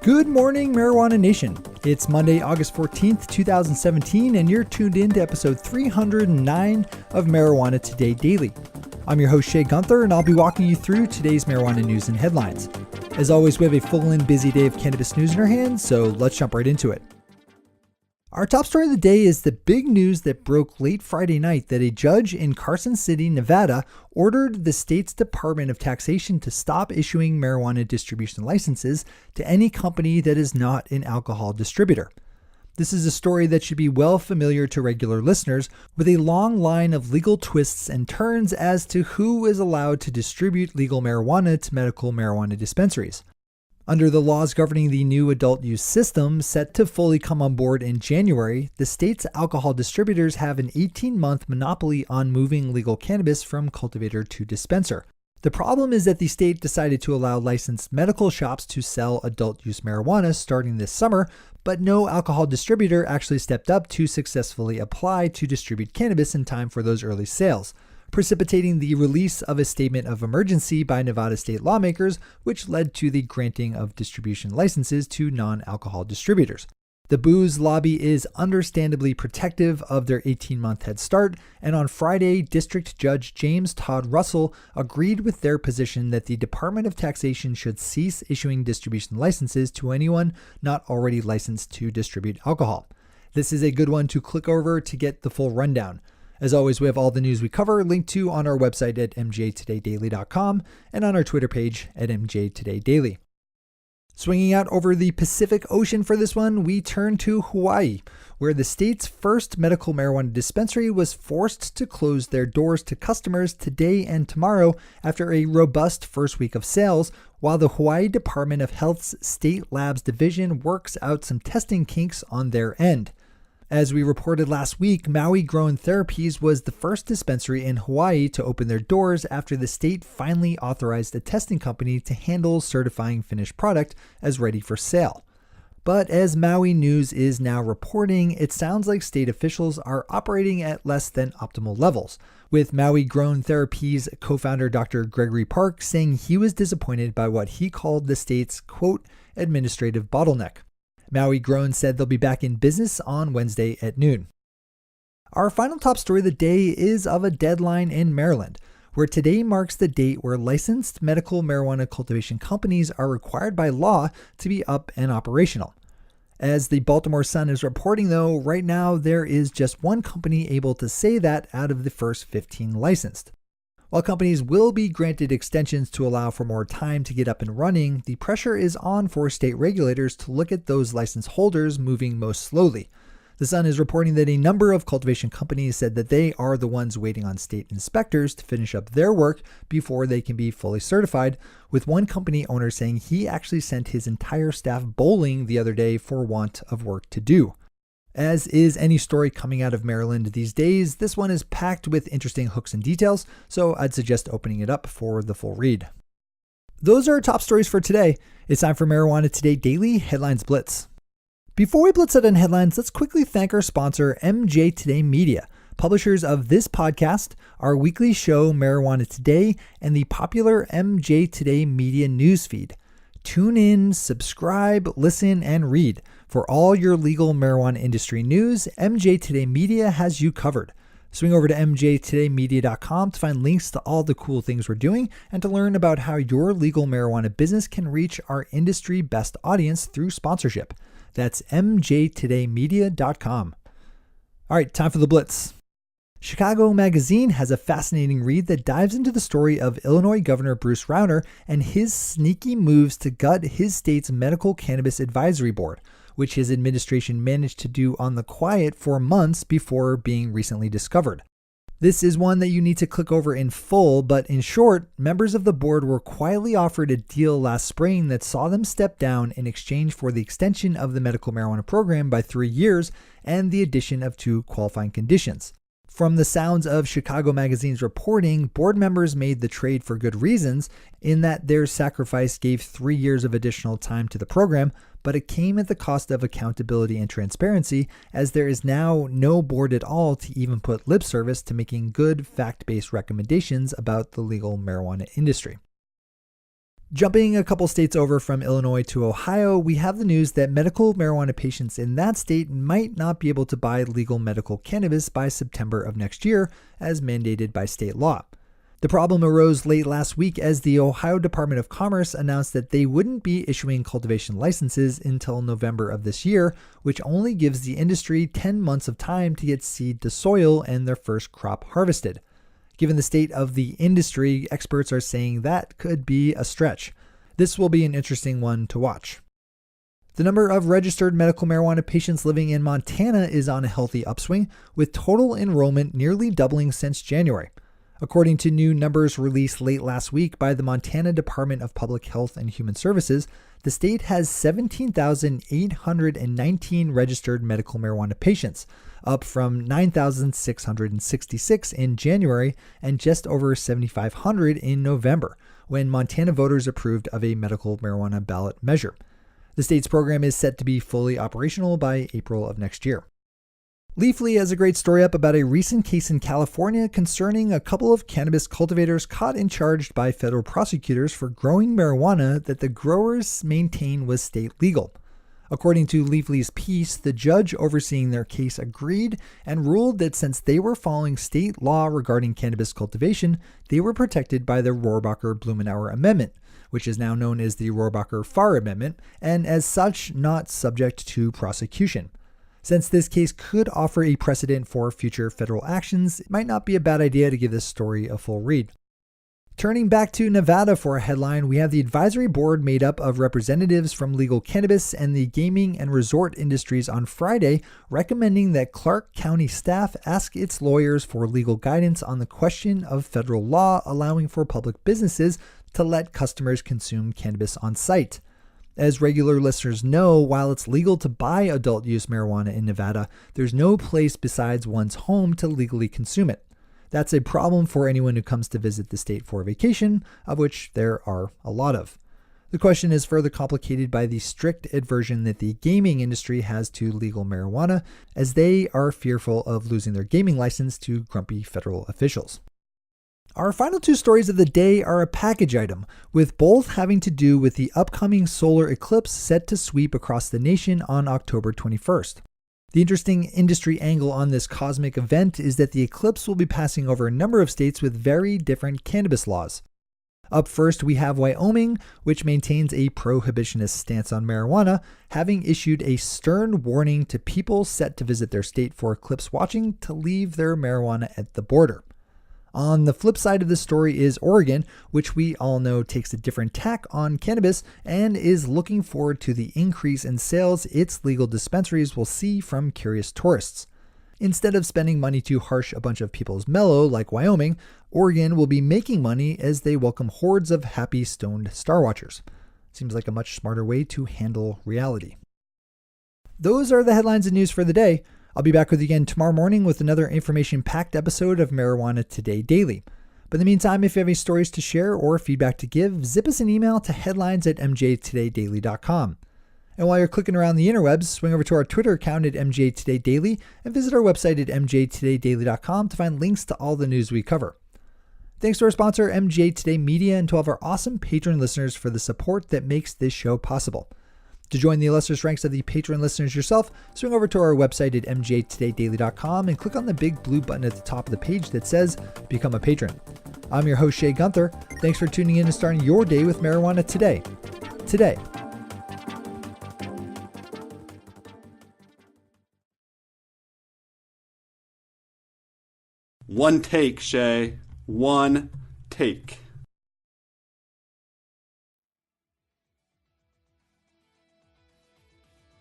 Good morning, Marijuana Nation. It's Monday, August 14th, 2017, and you're tuned in to episode 309 of Marijuana Today Daily. I'm your host, Shay Gunther, and I'll be walking you through today's marijuana news and headlines. As always, we have a full and busy day of cannabis news in our hands, so let's jump right into it. Our top story of the day is the big news that broke late Friday night that a judge in Carson City, Nevada, ordered the state's Department of Taxation to stop issuing marijuana distribution licenses to any company that is not an alcohol distributor. This is a story that should be well familiar to regular listeners, with a long line of legal twists and turns as to who is allowed to distribute legal marijuana to medical marijuana dispensaries. Under the laws governing the new adult use system set to fully come on board in January, the state's alcohol distributors have an 18-month monopoly on moving legal cannabis from cultivator to dispenser. The problem is that the state decided to allow licensed medical shops to sell adult use marijuana starting this summer, but no alcohol distributor actually stepped up to successfully apply to distribute cannabis in time for those early sales, precipitating the release of a statement of emergency by Nevada state lawmakers, which led to the granting of distribution licenses to non-alcohol distributors. The booze lobby is understandably protective of their 18-month head start, and on Friday, District Judge James Todd Russell agreed with their position that the Department of Taxation should cease issuing distribution licenses to anyone not already licensed to distribute alcohol. This is a good one to click over to get the full rundown. As always, we have all the news we cover linked to on our website at mjtodaydaily.com and on our Twitter page at mjtodaydaily. Swinging out over the Pacific Ocean for this one, we turn to Hawaii, where the state's first medical marijuana dispensary was forced to close their doors to customers today and tomorrow after a robust first week of sales, while the Hawaii Department of Health's State Labs Division works out some testing kinks on their end. As we reported last week, Maui Grown Therapies was the first dispensary in Hawaii to open their doors after the state finally authorized a testing company to handle certifying finished product as ready for sale. But as Maui News is now reporting, it sounds like state officials are operating at less than optimal levels, with Maui Grown Therapies co-founder Dr. Gregory Park saying he was disappointed by what he called the state's, quote, administrative bottleneck. Maui Grown said they'll be back in business on Wednesday at noon. Our final top story of the day is of a deadline in Maryland, where today marks the date where licensed medical marijuana cultivation companies are required by law to be up and operational. As the Baltimore Sun is reporting, though, right now there is just one company able to say that out of the first 15 licensed. While companies will be granted extensions to allow for more time to get up and running, the pressure is on for state regulators to look at those license holders moving most slowly. The Sun is reporting that a number of cultivation companies said that they are the ones waiting on state inspectors to finish up their work before they can be fully certified, with one company owner saying he actually sent his entire staff bowling the other day for want of work to do. As is any story coming out of Maryland these days, this one is packed with interesting hooks and details, so I'd suggest opening it up for the full read. Those are our top stories for today. It's time for Marijuana Today Daily Headlines Blitz. Before we blitz out on headlines, let's quickly thank our sponsor, MJ Today Media, publishers of this podcast, our weekly show Marijuana Today, and the popular MJ Today Media newsfeed. Tune in, subscribe, listen, and read. For all your legal marijuana industry news, MJ Today Media has you covered. Swing over to mjtodaymedia.com to find links to all the cool things we're doing and to learn about how your legal marijuana business can reach our industry best audience through sponsorship. That's mjtodaymedia.com. All right, time for the blitz. Chicago Magazine has a fascinating read that dives into the story of Illinois Governor Bruce Rauner and his sneaky moves to gut his state's medical cannabis advisory board, which his administration managed to do on the quiet for months before being recently discovered. This is one that you need to click over in full, but in short, members of the board were quietly offered a deal last spring that saw them step down in exchange for the extension of the medical marijuana program by 3 years and the addition of 2 qualifying conditions. From the sounds of Chicago Magazine's reporting, board members made the trade for good reasons, in that their sacrifice gave 3 years of additional time to the program, but it came at the cost of accountability and transparency, as there is now no board at all to even put lip service to making good fact-based recommendations about the legal marijuana industry. Jumping a couple states over from Illinois to Ohio, we have the news that medical marijuana patients in that state might not be able to buy legal medical cannabis by September of next year, as mandated by state law. The problem arose late last week as the Ohio Department of Commerce announced that they wouldn't be issuing cultivation licenses until November of this year, which only gives the industry 10 months of time to get seed to soil and their first crop harvested. Given the state of the industry, experts are saying that could be a stretch. This will be an interesting one to watch. The number of registered medical marijuana patients living in Montana is on a healthy upswing, with total enrollment nearly doubling since January. According to new numbers released late last week by the Montana Department of Public Health and Human Services, the state has 17,819 registered medical marijuana patients, up from 9,666 in January and just over 7,500 in November, when Montana voters approved of a medical marijuana ballot measure. The state's program is set to be fully operational by April of next year. Leafly has a great story up about a recent case in California concerning a couple of cannabis cultivators caught and charged by federal prosecutors for growing marijuana that the growers maintain was state legal. According to Leafly's piece, the judge overseeing their case agreed and ruled that since they were following state law regarding cannabis cultivation, they were protected by the Rohrabacher-Blumenauer Amendment, which is now known as the Rohrabacher-Farr Amendment, and as such not subject to prosecution. Since this case could offer a precedent for future federal actions, it might not be a bad idea to give this story a full read. Turning back to Nevada for a headline, we have the advisory board made up of representatives from legal cannabis and the gaming and resort industries on Friday, recommending that Clark County staff ask its lawyers for legal guidance on the question of federal law allowing for public businesses to let customers consume cannabis on site. As regular listeners know, while it's legal to buy adult use marijuana in Nevada, there's no place besides one's home to legally consume it. That's a problem for anyone who comes to visit the state for a vacation, of which there are a lot of. The question is further complicated by the strict aversion that the gaming industry has to legal marijuana, as they are fearful of losing their gaming license to grumpy federal officials. Our final two stories of the day are a package item, with both having to do with the upcoming solar eclipse set to sweep across the nation on October 21st. The interesting industry angle on this cosmic event is that the eclipse will be passing over a number of states with very different cannabis laws. Up first, we have Wyoming, which maintains a prohibitionist stance on marijuana, having issued a stern warning to people set to visit their state for eclipse watching to leave their marijuana at the border. On the flip side of the story is Oregon, which we all know takes a different tack on cannabis and is looking forward to the increase in sales its legal dispensaries will see from curious tourists. Instead of spending money to harsh a bunch of people's mellow like Wyoming, Oregon will be making money as they welcome hordes of happy stoned star watchers. Seems like a much smarter way to handle reality. Those are the headlines and news for the day. I'll be back with you again tomorrow morning with another information-packed episode of Marijuana Today Daily. But in the meantime, if you have any stories to share or feedback to give, zip us an email to headlines@mjtodaydaily.com. And while you're clicking around the interwebs, swing over to our Twitter account at mjtodaydaily and visit our website at mjtodaydaily.com to find links to all the news we cover. Thanks to our sponsor, MJ Today Media, and to all of our awesome patron listeners for the support that makes this show possible. To join the illustrious ranks of the patron listeners yourself, swing over to our website at mjtodaydaily.com and click on the big blue button at the top of the page that says Become a Patron. I'm your host, Shay Gunther. Thanks for tuning in and starting your day with marijuana today. One take, Shay. One take.